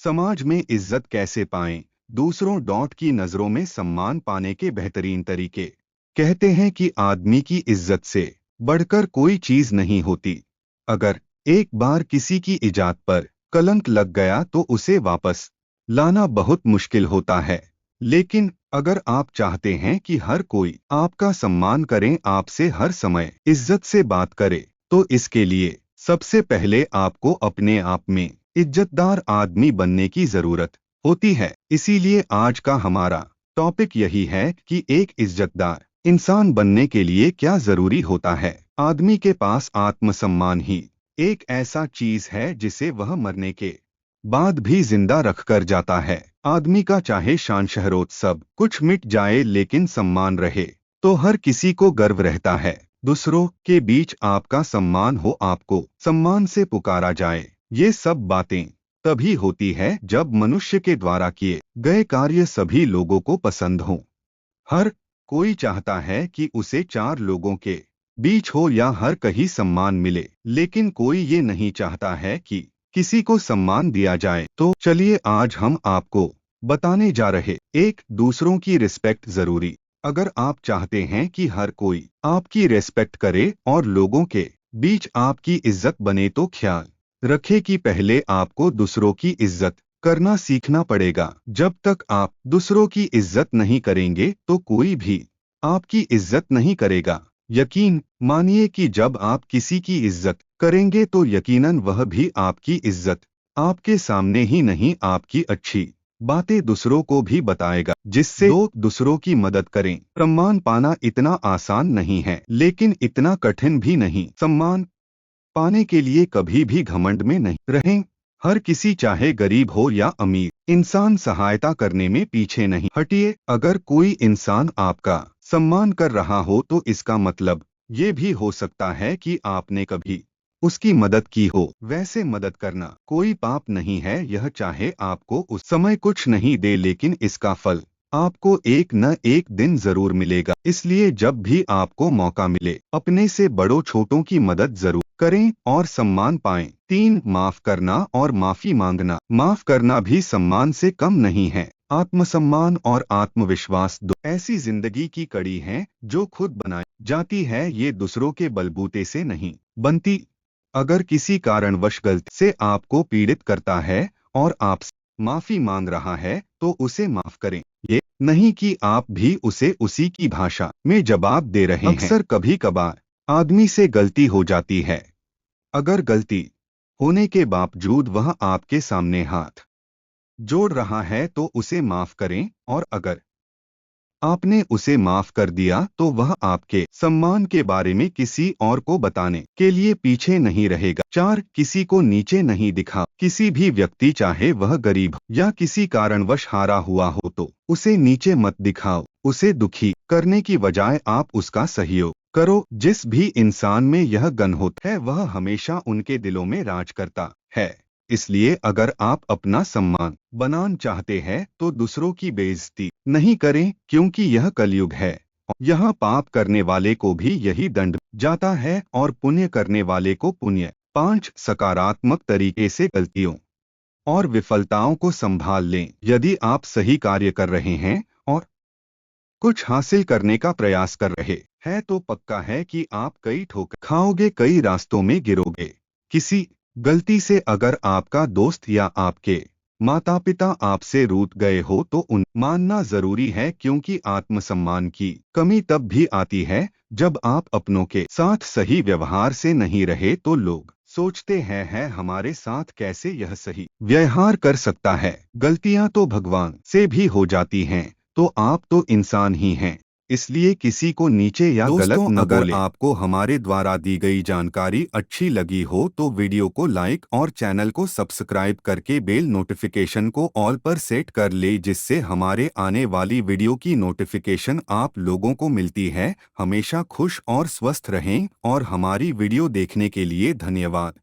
समाज में इज्जत कैसे पाएं? दूसरों डॉट की नजरों में सम्मान पाने के बेहतरीन तरीके। कहते हैं कि आदमी की इज्जत से बढ़कर कोई चीज नहीं होती। अगर एक बार किसी की इज्जत पर कलंक लग गया तो उसे वापस लाना बहुत मुश्किल होता है। लेकिन अगर आप चाहते हैं कि हर कोई आपका सम्मान करे, आपसे हर समय इज्जत से बात करे, तो इसके लिए सबसे पहले आपको अपने आप में इज्जतदार आदमी बनने की जरूरत होती है। इसीलिए आज का हमारा टॉपिक यही है कि एक इज्जतदार इंसान बनने के लिए क्या जरूरी होता है। आदमी के पास आत्मसम्मान ही एक ऐसा चीज है जिसे वह मरने के बाद भी जिंदा रखकर जाता है। आदमी का चाहे शान शहरोत सब कुछ मिट जाए लेकिन सम्मान रहे तो हर किसी को गर्व रहता है। दूसरों के बीच आपका सम्मान हो, आपको सम्मान से पुकारा जाए, ये सब बातें तभी होती है जब मनुष्य के द्वारा किए गए कार्य सभी लोगों को पसंद हों। हर कोई चाहता है कि उसे चार लोगों के बीच हो या हर कहीं सम्मान मिले, लेकिन कोई ये नहीं चाहता है कि किसी को सम्मान दिया जाए। तो चलिए आज हम आपको बताने जा रहे एक दूसरों की रिस्पेक्ट जरूरी। अगर आप चाहते हैं कि हर कोई आपकी रिस्पेक्ट करे और लोगों के बीच आपकी इज्जत बने, तो ख्याल रखें कि पहले आपको दूसरों की इज्जत करना सीखना पड़ेगा। जब तक आप दूसरों की इज्जत नहीं करेंगे तो कोई भी आपकी इज्जत नहीं करेगा। यकीन मानिए कि जब आप किसी की इज्जत करेंगे तो यकीनन वह भी आपकी इज्जत आपके सामने ही नहीं, आपकी अच्छी बातें दूसरों को भी बताएगा, जिससे लोग दूसरों की मदद करें। सम्मान पाना इतना आसान नहीं है, लेकिन इतना कठिन भी नहीं। सम्मान पाने के लिए कभी भी घमंड में नहीं रहें। हर किसी, चाहे गरीब हो या अमीर इंसान, सहायता करने में पीछे नहीं हटिए। अगर कोई इंसान आपका सम्मान कर रहा हो तो इसका मतलब ये भी हो सकता है कि आपने कभी उसकी मदद की हो। वैसे मदद करना कोई पाप नहीं है, यह चाहे आपको उस समय कुछ नहीं दे लेकिन इसका फल आपको एक न एक दिन जरूर मिलेगा। इसलिए जब भी आपको मौका मिले अपने से बड़ों छोटों की मदद जरूर करें और सम्मान पाएं। 3. माफ करना और माफी मांगना। माफ करना भी सम्मान से कम नहीं है। आत्मसम्मान और आत्मविश्वास दो ऐसी जिंदगी की कड़ी हैं जो खुद बनाई जाती है, ये दूसरों के बलबूते से नहीं बनती। अगर किसी कारणवश गलती से आपको पीड़ित करता है और आपसे माफी मांग रहा है तो उसे माफ करें। ये नहीं कि आप भी उसे उसी की भाषा में जवाब दे रहे हैं। अक्सर कभी कभार आदमी से गलती हो जाती है। अगर गलती होने के बावजूद वह आपके सामने हाथ जोड़ रहा है तो उसे माफ करें, और अगर आपने उसे माफ कर दिया तो वह आपके सम्मान के बारे में किसी और को बताने के लिए पीछे नहीं रहेगा। 4. किसी को नीचे नहीं दिखा। किसी भी व्यक्ति, चाहे वह गरीब या किसी कारणवश हारा हुआ हो, तो उसे नीचे मत दिखाओ। उसे दुखी करने की बजाय आप उसका सहयोग करो। जिस भी इंसान में यह गुण होता है वह हमेशा उनके दिलों में राज करता है। इसलिए अगर आप अपना सम्मान बनाना चाहते हैं तो दूसरों की बेइज्जती नहीं करें, क्योंकि यह कलयुग है। यहाँ पाप करने वाले को भी यही दंड जाता है और पुण्य करने वाले को पुण्य। 5. सकारात्मक तरीके से गलतियों और विफलताओं को संभाल लें। यदि आप सही कार्य कर रहे हैं और कुछ हासिल करने का प्रयास कर रहे हैं तो पक्का है कि आप कई ठोकर खाओगे, कई रास्तों में गिरोगे। किसी गलती से अगर आपका दोस्त या आपके माता पिता आपसे रूठ गए हो तो उन मानना जरूरी है, क्योंकि आत्मसम्मान की कमी तब भी आती है जब आप अपनों के साथ सही व्यवहार से नहीं रहे तो लोग सोचते हैं है हमारे साथ कैसे यह सही व्यवहार कर सकता है। गलतियां तो भगवान से भी हो जाती हैं, तो आप तो इंसान ही हैं। इसलिए किसी को नीचे या गलत न बोले। अगर आपको हमारे द्वारा दी गई जानकारी अच्छी लगी हो तो वीडियो को लाइक और चैनल को सब्सक्राइब करके बेल नोटिफिकेशन को ऑल पर सेट कर ले, जिससे हमारे आने वाली वीडियो की नोटिफिकेशन आप लोगों को मिलती है। हमेशा खुश और स्वस्थ रहें और हमारी वीडियो देखने के लिए धन्यवाद।